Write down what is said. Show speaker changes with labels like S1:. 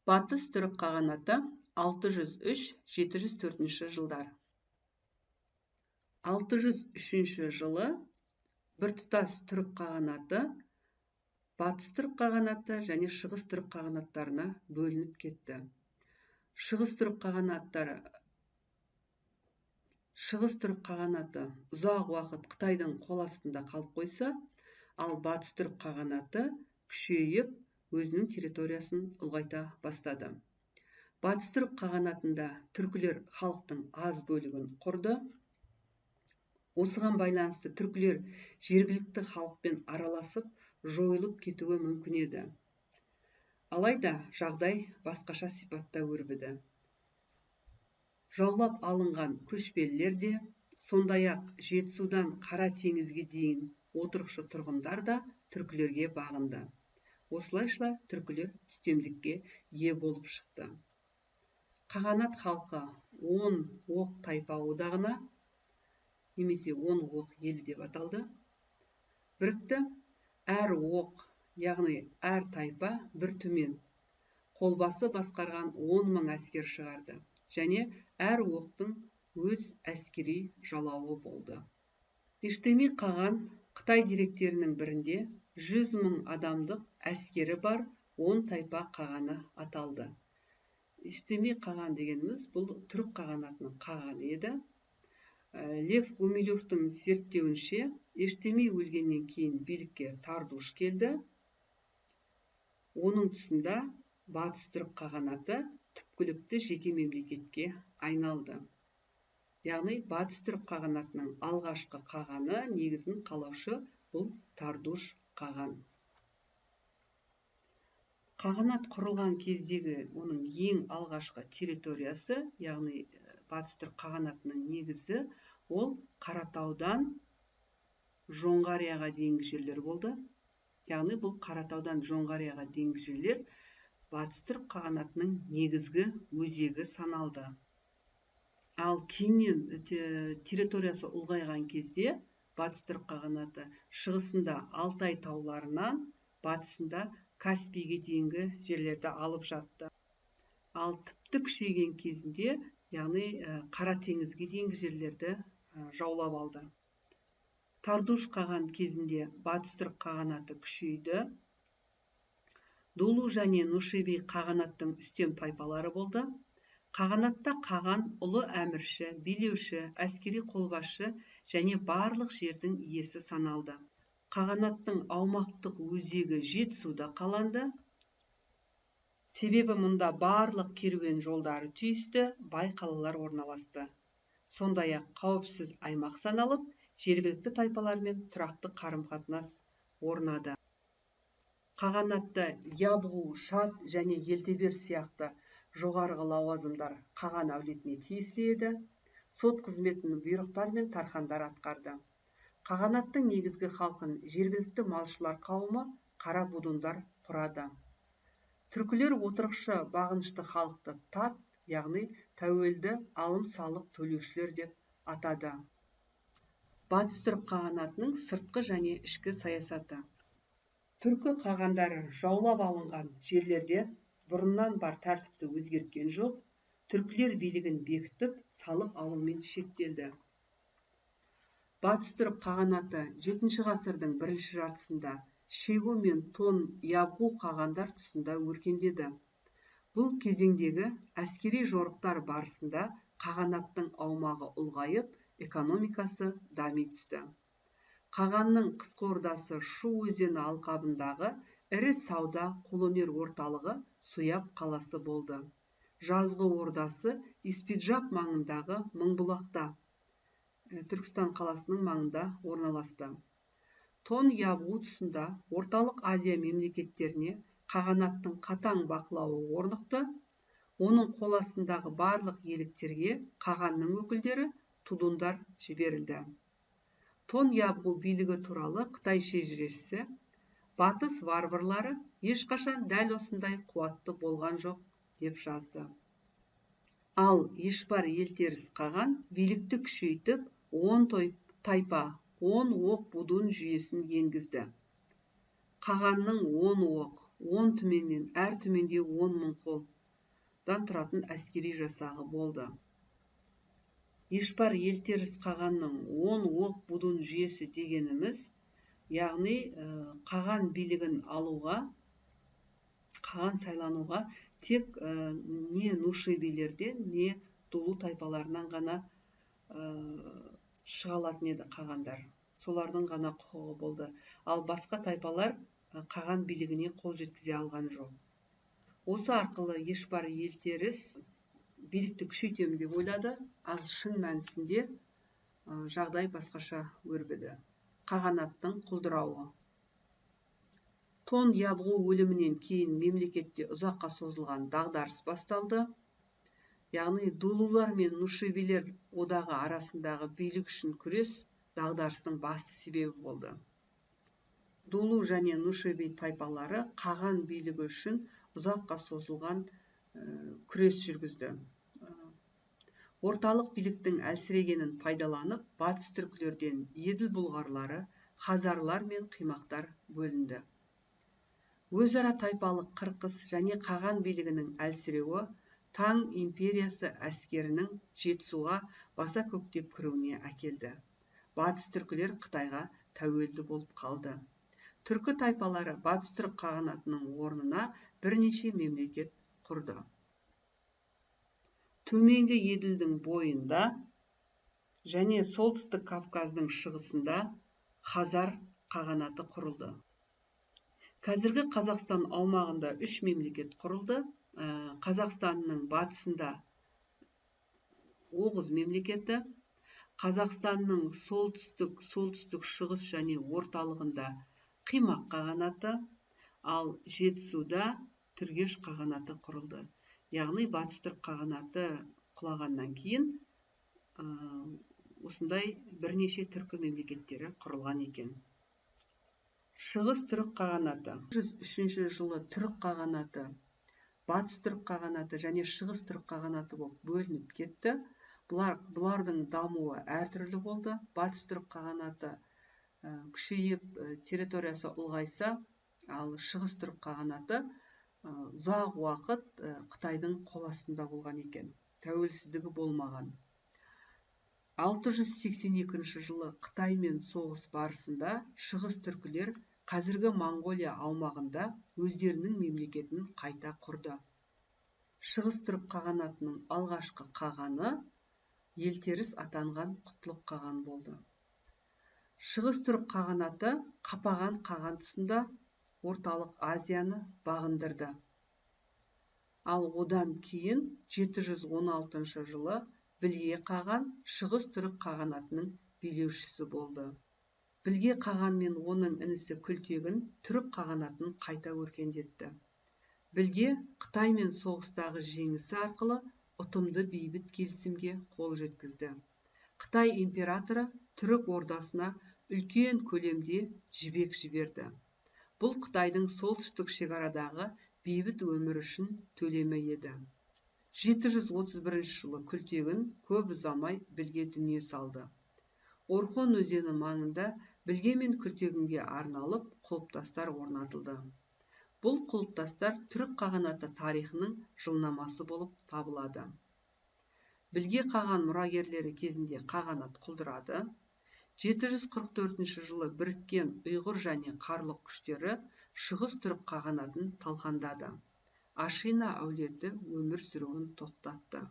S1: Батыс түрік қағанаты 603-704 жылдар. 603 жылы біртұтас түрік қағанаты батыс түрік қағанаты және шығыс түрік қағанаттарына бөлініп кетті. Шығыс түрік қағанаты ұзақ уақыт Қытайдың қол астында қалып қойса, ал батыс түрік қағанаты күшейіп, өзінің территориясын ұлғайта бастады. Батыс түрік қағанатында түркілер халықтың аз бөлігін құрды. Осыған байланысты түркілер жергілікті халықпен араласып, жойылып кетуі мүмкін еді. Алайда жағдай басқаша сипатта өрбіді. Жаулап алынған көшпелілер де, сондай-ақ Жетісудан Қара теңізге дейін отырықшы тұрғындар да түркілерге бағынды. Осылайша түркілер үстемдікке ие болып шықты. Қағанат халқы 10 оқ тайпа одағына, немесе 10 оқ елі деп аталды, бірікті. Әр оқ, яғни әр тайпа бір түмен, қолбасы басқарған 10 мың әскер шығарды, және әр оқтың өз әскери жалауы болды. Иштеми қаған Қытай деректерінің бірінде 100 мың адамдық әскері бар 10 тайпа қағаны аталды. Иштеми қаған дегеніміз бұл түрік қағанатының қағаны еді. Лев Гумилевтің зерттеуінше, Иштеми өлгеннен кейін билікке Тардуш келді. Оның тұсында батыс түрік қағанаты түпкілікті жеке мемлекетке айналды. Яғни батыс түрік қағанатының алғашқы қағаны, негізін қалаушы бұл Тардуш қаған. Қағанат құрылған кездегі оның ең алғашқы территориясы, яғни батыс түрік қағанатының негізі, ол Қаратаудан Жоңғарияға дейінгі жерлер болды. Яғни бұл Қаратаудан Жоңғарияға дейінгі жерлер батыс түрік қағанатының негізгі өзегі саналды. Ал кейіннен территориясы ұлғайған кезде батыс түрік қағанаты шығысында Алтай тауларынан, батысында Каспийге дейінгі жерлерді алып жатты. Ал тіпті күшейген кезінде, яғни Қара теңізге дейінгі жерлерді жаулап алды. Тардуш қаған кезінде батыс түрік қағанаты күшейді. Дулу және Нушеби қағанаттың үстем тайпалары болды. Қағанатта қаған ұлы әмірші, билеуші, әскери қолбасшы және барлық жердің иесі саналды. Қағанаттың аумақтық өзегі Жетісуда қаланды. Себебі мұнда барлық керуен жолдары түйісті, бай қалалар орналасты. Сондай-ақ қауіпсіз аймақ саналып, жергілікті тайпалармен тұрақты қарым-қатынас орнады. Қағанатта Ябғу, Шат және Елтебер сияқты жоғарғы лауазымдар қаған әулетіне тиесілі еді. Сот қызметін бұйрықтар мен тархандар атқарды. Қағанаттың негізгі халқын жергілікті малшылар қауымы қара будундар құрады. Түркілер отырықшы бағынышты халықты тат, яғни тәуелді алым-салық төлеушілер деп атады. Батыс түрік қағанатының сыртқы және ішкі саясаты. Түркі қағандары жаулап алынған жерлерде бұрыннан бар тәртіпті өзгерткен жоқ, түркілер билігін бекітіп, салық алумен шектелді. Батыс түрік қағанаты 7 ғасырдың бірінші жартысында Шегу мен Тон Ябғу қағандар тұсында өркендеді. Бұл кезеңдегі әскери жорықтар барысында қағанаттың аумағы ұлғайып, экономикасы дами түсті. Қағанның қысқы ордасы Шу өзені алқабындағы ірі сауда қолөнер орталығы Суяб қаласы болды. Жазғы ордасы Испиджаб маңындағы Мыңбұлақта, Түркістан қаласының маңында орналасты. Тон Ябғу тұсында Орталық Азия мемлекеттеріне қағанаттың қатаң бақылауы орнықты. Оның қол астындағы барлық иеліктерге қағанның өкілдері тудундар жіберілді. Тон Ябғу билігі туралы Қытай шежірешісі, батыс варварлары ешқашан дәл осындай қуатты болған жоқ деп жазды. Ал Ешбар елтеріс қаған билікті күшейтіп, 10 тайпа, 10 оқ будун жүйесін енгізді. Қағанның 10 оқ, 10 түменнен, әр түменде 10 мың қолдан тұратын әскери жасағы болды. Ешпар елтеріс қағанның 10 оқ будун жүйесі дегеніміз, яғни қаған билігін алуға, қаған сайлануға тек не нушибилерден, не Дулу тайпаларынан ғана шыға алатын еді қағандар. Солардың ғана құқығы болды. Ал басқа тайпалар қаған билігіне қол жеткізе алған жоқ. Осы арқылы Ешпар елтеріс билікті күшейтемін деп ойлады, ал шын мәнісінде жағдай басқаша өрбіді. Қағанаттың құлдырауы. Тон Ябғу өлімінен кейін мемлекетте ұзаққа созылған дағдарыс басталды. Яғни Дулулар мен Нушибилер одағы арасындағы билік үшін күрес дағдарыстың басты себебі болды. Дулу және Нушиби тайпалары қаған билігі үшін ұзаққа созылған күрес жүргізді. Орталық биліктің әлсірегенін пайдаланып, батыс түркілерден еділ бұлғарлары, хазарлар мен қимақтар бөлінді. Өзара тайпалық қырқыс және қаған билігінің әлсіреуі Таң империясы әскерінің Жетісуға баса көктеп кіруіне әкелді. Батыс түркілер Қытайға тәуелді болып қалды. Түркі тайпалары батыс түрік қағанатының орнына бірнеше мемлекет құрды. Төменгі Еділдің бойында және солтүстік Кавказдың шығысында Хазар қағанаты құрылды. Қазіргі Қазақстан аумағында 3 мемлекет құрылды. Қазақстанның батысында Оғыз мемлекеті, Қазақстанның солтүстік шығыс және орталығында Қимақ қағанаты, ал Жетісуда Түргеш қағанаты құрылды. Яғни батыс түрік қағанаты құлағаннан кейін осындай бірнеше түркі мемлекеттері құрылған екен. Шығыс түрік қағанаты. 1903 жылы түрік қағанаты, батыс түрік қағанаты және шығыс түрік қағанаты болып бөлініп кетті. Бұлардың дамуы әртүрлі болды. Батыс түрік қағанаты күшейіп, территориясы ұлғайса, ал шығыс түрік қағанаты ұзақ уақыт Қытайдың қол астында болған екен. Тәуелсіздігі болмаған. 682 жылы Қытаймен соғыс барысында шығыс түркілер қазіргі Монғолия аумағында өздерінің мемлекетін қайта құрды. Шығыс түрік қағанатының алғашқы қағаны елтеріс атанған Құтлық қаған болды. Шығыс түрік қағанаты қапаған қаған тұсында орталық Азияны бағындырды. Ал одан кейін 716 жылы Білге қаған шығыс түрік қағанатының билеушісі болды. Білге қаған мен оның інісі Күлтегін түрік қағанатын қайта өркендетті. Білге Қытаймен соғыстағы жеңісі арқылы ұтымды бейбіт келісімге қол жеткізді. Қытай императоры түрік ордасына үлкен көлемде жібек жіберді. Бұл Қытайдың солтүстік шекарадағы бейбіт өмір үшін төлемі еді. 731 жылы Күлтегін көп ұзамай Білге дүние салды. Орхон өзені маңында Білге мен Күлтегінге арналып құлыптастар орнатылды. Бұл құлыптастар түрік қағанаты тарихының жылнамасы болып табылады. Білге қаған мұрагерлері кезінде қағанат құлдырады. 744 жылы біріккен ұйғыр және қарлық күштері шығыс түрік қағанатын талқандады. Ашина әулеті өмір сүруін тоқтатты.